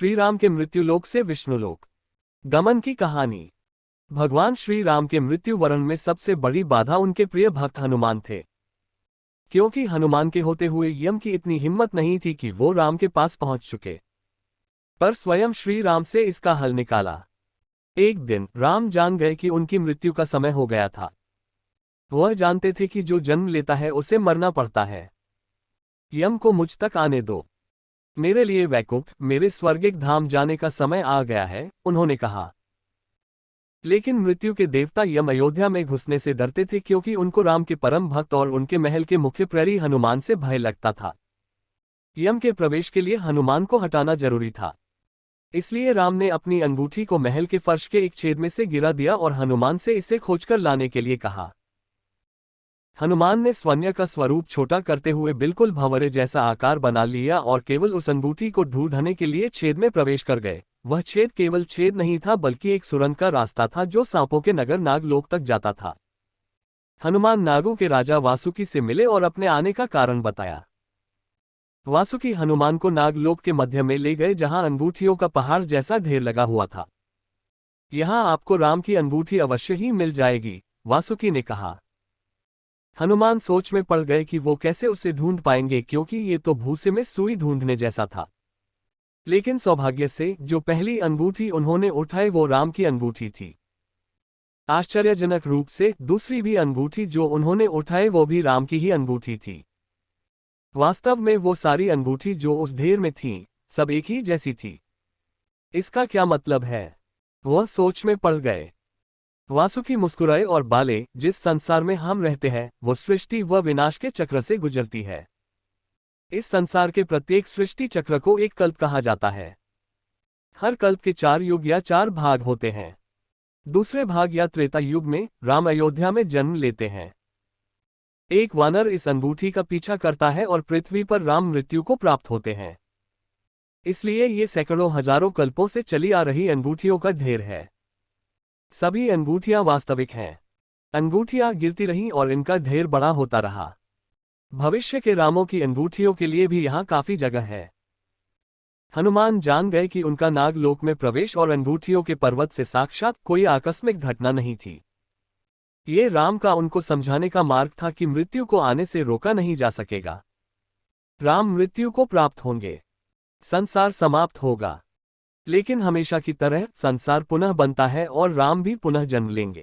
श्री राम के मृत्युलोक से विष्णुलोक गमन की कहानी। भगवान श्री राम के मृत्यु वरण में सबसे बड़ी बाधा उनके प्रिय भक्त हनुमान थे, क्योंकि हनुमान के होते हुए यम की इतनी हिम्मत नहीं थी कि वो राम के पास पहुंच चुके, पर स्वयं श्री राम से इसका हल निकाला। एक दिन राम जान गए कि उनकी मृत्यु का समय हो गया था। वह जानते थे कि जो जन्म लेता है उसे मरना पड़ता है। यम को मुझ तक आने दो, मेरे लिए वैकुंठ, मेरे स्वर्गिक धाम जाने का समय आ गया है, उन्होंने कहा। लेकिन मृत्यु के देवता यम अयोध्या में घुसने से डरते थे, क्योंकि उनको राम के परम भक्त और उनके महल के मुख्य प्रहरी हनुमान से भय लगता था। यम के प्रवेश के लिए हनुमान को हटाना जरूरी था, इसलिए राम ने अपनी अंगूठी को महल के फर्श के एक छेद में से गिरा दिया और हनुमान से इसे खोजकर लाने के लिए कहा। हनुमान ने स्वन्य का स्वरूप छोटा करते हुए बिल्कुल भंवरे जैसा आकार बना लिया और केवल उस अंगूठी को ढूंढने के लिए छेद में प्रवेश कर गए। वह छेद केवल छेद नहीं था, बल्कि एक सुरंग का रास्ता था जो सांपों के नगर नागलोक तक जाता था। हनुमान नागों के राजा वासुकी से मिले और अपने आने का कारण बताया। वासुकी हनुमान को नागलोक के मध्य में ले गए, जहां अंगूठियों का पहाड़ जैसा ढेर लगा हुआ था। यहां आपको राम की अंगूठी अवश्य ही मिल जाएगी, वासुकी ने कहा। हनुमान सोच में पड़ गए कि वो कैसे उसे ढूंढ पाएंगे, क्योंकि ये तो भूसे में सुई ढूंढने जैसा था। लेकिन सौभाग्य से जो पहली अंगूठी उन्होंने उठाई वो राम की अंगूठी थी। आश्चर्यजनक रूप से दूसरी भी अंगूठी जो उन्होंने उठाई वो भी राम की ही अंगूठी थी। वास्तव में वो सारी अंगूठी जो उस ढेर में थीं, सब एक ही जैसी थी। इसका क्या मतलब है? वह सोच में पड़ गए। वासुकी मुस्कुराए और बोले, जिस संसार में हम रहते हैं वो सृष्टि व विनाश के चक्र से गुजरती है। इस संसार के प्रत्येक सृष्टि चक्र को एक कल्प कहा जाता है। हर कल्प के 4 युग या 4 भाग होते हैं। दूसरे भाग या त्रेता युग में राम अयोध्या में जन्म लेते हैं। एक वानर इस अंगूठी का पीछा करता है और पृथ्वी पर राम मृत्यु को प्राप्त होते हैं। इसलिए ये सैकड़ों हजारों कल्पों से चली आ रही अंगूठियों का ढेर है। सभी अंगूठियां वास्तविक हैं। अंगूठियां गिरती रहीं और इनका ढेर बड़ा होता रहा। भविष्य के रामों की अंगूठियों के लिए भी यहां काफी जगह है। हनुमान जान गए कि उनका नागलोक में प्रवेश और अंगूठियों के पर्वत से साक्षात कोई आकस्मिक घटना नहीं थी। ये राम का उनको समझाने का मार्ग था कि मृत्यु को आने से रोका नहीं जा सकेगा। राम मृत्यु को प्राप्त होंगे, संसार समाप्त होगा, लेकिन हमेशा की तरह संसार पुनः बनता है और राम भी पुनः जन्म लेंगे।